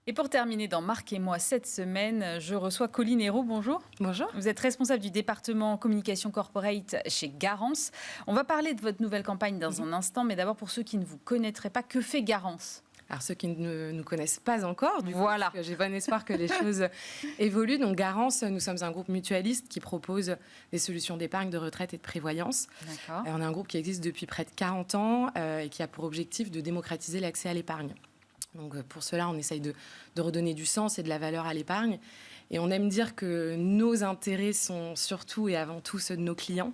Et pour terminer dans Marc et moi cette semaine, je reçois Colline Hérault. Bonjour. Bonjour. Vous êtes responsable du département communication corporate chez Garance. On va parler de votre nouvelle campagne dans un instant, mais d'abord pour ceux qui ne vous connaîtraient pas, que fait Garance ? Alors ceux qui ne nous connaissent pas encore, Voilà. parce que j'ai bon espoir que les choses évoluent. Donc Garance, nous sommes un groupe mutualiste qui propose des solutions d'épargne, de retraite et de prévoyance. D'accord. On est un groupe qui existe depuis près de 40 ans et qui a pour objectif de démocratiser l'accès à l'épargne. Donc pour cela, on essaye de redonner du sens et de la valeur à l'épargne. Et on aime dire que nos intérêts sont surtout et avant tout ceux de nos clients.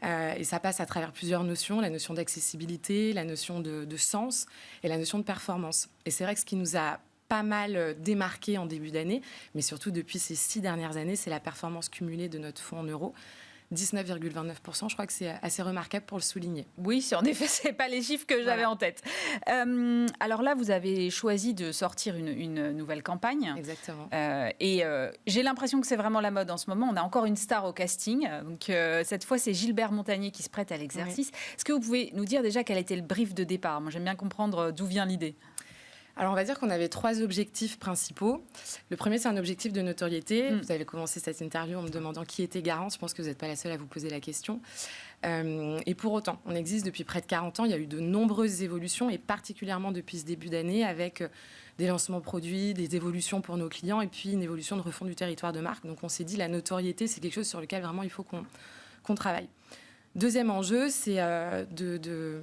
Et ça passe à travers plusieurs notions, la notion d'accessibilité, la notion de sens et la notion de performance. Et c'est vrai que ce qui nous a pas mal démarqué en début d'année, mais surtout depuis ces 6 dernières années, c'est la performance cumulée de notre fonds en euros. 19,29%, je crois que c'est assez remarquable pour le souligner. Oui, en effet, ce n'est pas les chiffres que j'avais en tête. Alors là, vous avez choisi de sortir une nouvelle campagne. Exactement. J'ai l'impression que c'est vraiment la mode en ce moment. On a encore une star au casting. Donc, cette fois, c'est Gilbert Montagné qui se prête à l'exercice. Oui. Est-ce que vous pouvez nous dire déjà quel était le brief de départ ? Moi, j'aime bien comprendre d'où vient l'idée. Alors, on va dire qu'on avait 3 objectifs principaux. Le premier, c'est un objectif de notoriété. Vous avez commencé cette interview en me demandant qui était Garance. Je pense que vous n'êtes pas la seule à vous poser la question. Et pour autant, on existe depuis près de 40 ans. Il y a eu de nombreuses évolutions, et particulièrement depuis ce début d'année, avec des lancements produits, des évolutions pour nos clients, et puis une évolution de refonte du territoire de marque. Donc, on s'est dit, la notoriété, c'est quelque chose sur lequel vraiment il faut qu'on travaille. Deuxième enjeu, c'est de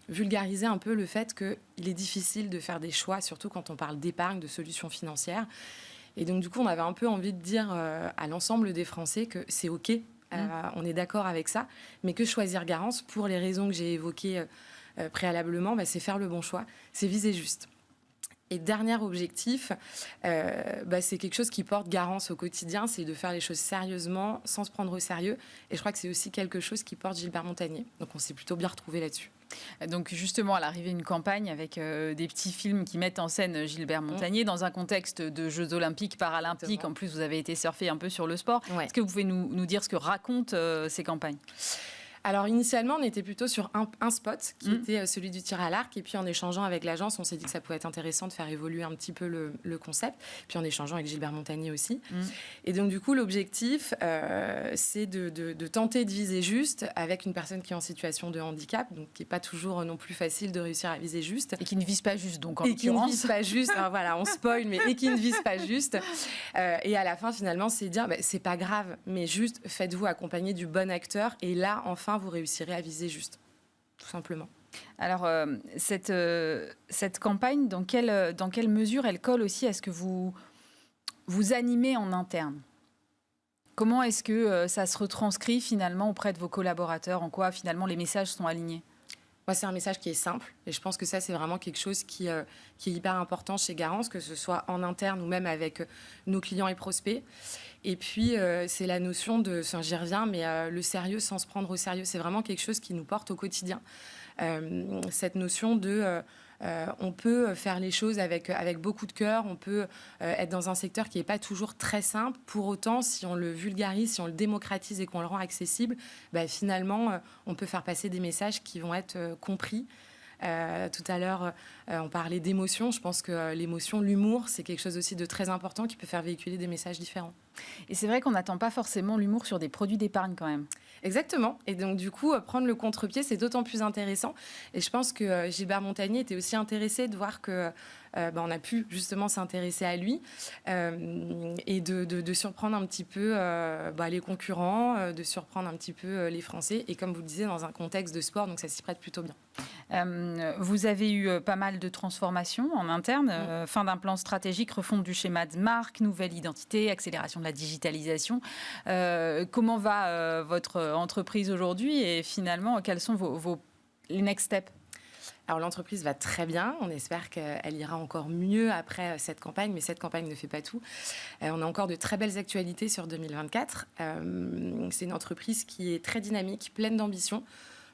vulgariser un peu le fait qu'il est difficile de faire des choix, surtout quand on parle d'épargne, de solutions financières. Et donc, du coup, on avait un peu envie de dire à l'ensemble des Français que c'est OK, on est d'accord avec ça, mais que choisir Garance, pour les raisons que j'ai évoquées préalablement, c'est faire le bon choix, c'est viser juste. Et dernier objectif, c'est quelque chose qui porte Garance au quotidien, c'est de faire les choses sérieusement, sans se prendre au sérieux. Et je crois que c'est aussi quelque chose qui porte Gilbert Montagné. Donc on s'est plutôt bien retrouvés là-dessus. Donc justement, à l'arrivée, une campagne avec des petits films qui mettent en scène Gilbert Montagné dans un contexte de Jeux Olympiques, Paralympiques. Exactement. En plus, vous avez été surfer un peu sur le sport. Ouais. Est-ce que vous pouvez nous dire ce que racontent ces campagnes ? Alors, initialement, on était plutôt sur un spot qui était celui du tir à l'arc. Et puis, en échangeant avec l'agence, on s'est dit que ça pouvait être intéressant de faire évoluer un petit peu le concept. Puis, en échangeant avec Gilbert Montagné aussi. Et donc, du coup, l'objectif, c'est de tenter de viser juste avec une personne qui est en situation de handicap, donc qui n'est pas toujours non plus facile de réussir à viser juste. Et qui ne vise pas juste, donc en l'occurrence. Et qui ne vise pas juste. Alors, voilà, on spoil, mais et qui ne vise pas juste. Et à la fin, finalement, c'est dire, c'est pas grave, mais juste faites-vous accompagner du bon acteur. Et là, enfin, vous réussirez à viser juste, tout simplement. Alors, cette campagne, dans quelle mesure elle colle aussi à ce que vous animez en interne ? Comment est-ce que ça se retranscrit finalement auprès de vos collaborateurs ? En quoi finalement les messages sont alignés ? Moi, c'est un message qui est simple, et je pense que ça, c'est vraiment quelque chose qui est hyper important chez Garance, que ce soit en interne ou même avec nos clients et prospects. Et puis, c'est la notion de, j'y reviens, mais le sérieux sans se prendre au sérieux, c'est vraiment quelque chose qui nous porte au quotidien. Cette notion de... on peut faire les choses avec beaucoup de cœur, on peut être dans un secteur qui n'est pas toujours très simple. Pour autant, si on le vulgarise, si on le démocratise et qu'on le rend accessible, finalement, on peut faire passer des messages qui vont être compris. Tout à l'heure, on parlait d'émotion. Je pense que l'émotion, l'humour, c'est quelque chose aussi de très important qui peut faire véhiculer des messages différents. Et c'est vrai qu'on n'attend pas forcément l'humour sur des produits d'épargne quand même. Exactement. Et donc, du coup, prendre le contre-pied, c'est d'autant plus intéressant. Et je pense que Gilbert Montagné était aussi intéressé de voir que on a pu justement s'intéresser à lui et de surprendre un petit peu les concurrents, de surprendre un petit peu les Français. Et comme vous le disiez, dans un contexte de sport, donc ça s'y prête plutôt bien. Vous avez eu pas mal de transformations en interne, fin d'un plan stratégique, refonte du schéma de marque, nouvelle identité, accélération de la digitalisation. Comment va votre entreprise aujourd'hui et finalement, quels sont les next steps ? Alors l'entreprise va très bien, on espère qu'elle ira encore mieux après cette campagne, mais cette campagne ne fait pas tout. On a encore de très belles actualités sur 2024. C'est une entreprise qui est très dynamique, pleine d'ambition,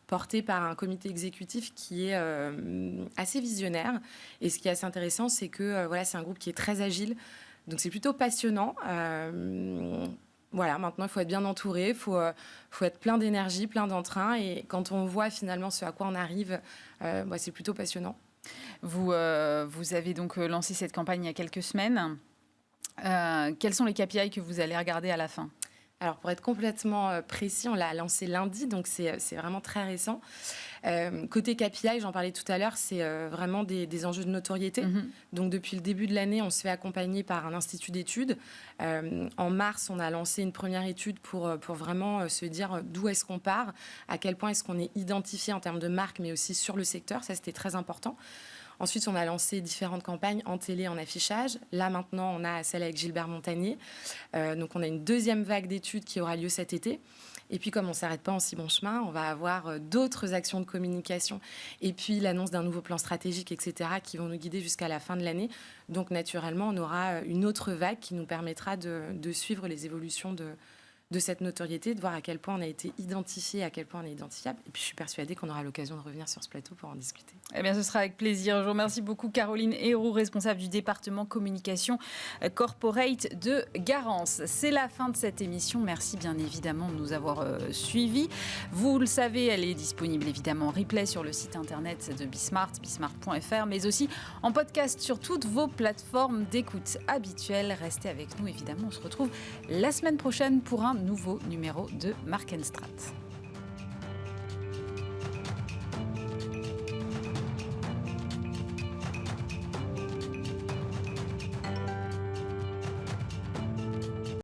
porté par un comité exécutif qui est assez visionnaire. Et ce qui est assez intéressant, c'est que c'est un groupe qui est très agile. Donc c'est plutôt passionnant. Maintenant, il faut être bien entouré, il faut être plein d'énergie, plein d'entrain. Et quand on voit finalement ce à quoi on arrive, c'est plutôt passionnant. Vous avez donc lancé cette campagne il y a quelques semaines. Quels sont les KPI que vous allez regarder à la fin ? Alors, pour être complètement précis, on l'a lancé lundi, donc c'est vraiment très récent. Côté KPI, j'en parlais tout à l'heure, c'est vraiment des enjeux de notoriété. Donc, depuis le début de l'année, on se fait accompagner par un institut d'études. En mars, on a lancé une première étude pour vraiment se dire d'où est-ce qu'on part, à quel point est-ce qu'on est identifié en termes de marque, mais aussi sur le secteur. Ça, c'était très important. Ensuite, on a lancé différentes campagnes en télé, en affichage. Là, maintenant, on a celle avec Gilbert Montagné. Donc, on a une deuxième vague d'études qui aura lieu cet été. Et puis, comme on ne s'arrête pas en si bon chemin, on va avoir d'autres actions de communication et puis l'annonce d'un nouveau plan stratégique, etc., qui vont nous guider jusqu'à la fin de l'année. Donc, naturellement, on aura une autre vague qui nous permettra de suivre les évolutions de cette notoriété, de voir à quel point on a été identifié, à quel point on est identifiable. Et puis, je suis persuadée qu'on aura l'occasion de revenir sur ce plateau pour en discuter. Eh bien, ce sera avec plaisir. Je vous remercie beaucoup, Caroline Héroux, responsable du département communication corporate de Garance. C'est la fin de cette émission. Merci bien évidemment de nous avoir suivis. Vous le savez, elle est disponible évidemment en replay sur le site internet de Bismart, bismart.fr, mais aussi en podcast sur toutes vos plateformes d'écoute habituelles. Restez avec nous, évidemment. On se retrouve la semaine prochaine pour un nouveau numéro de Mark & Strat.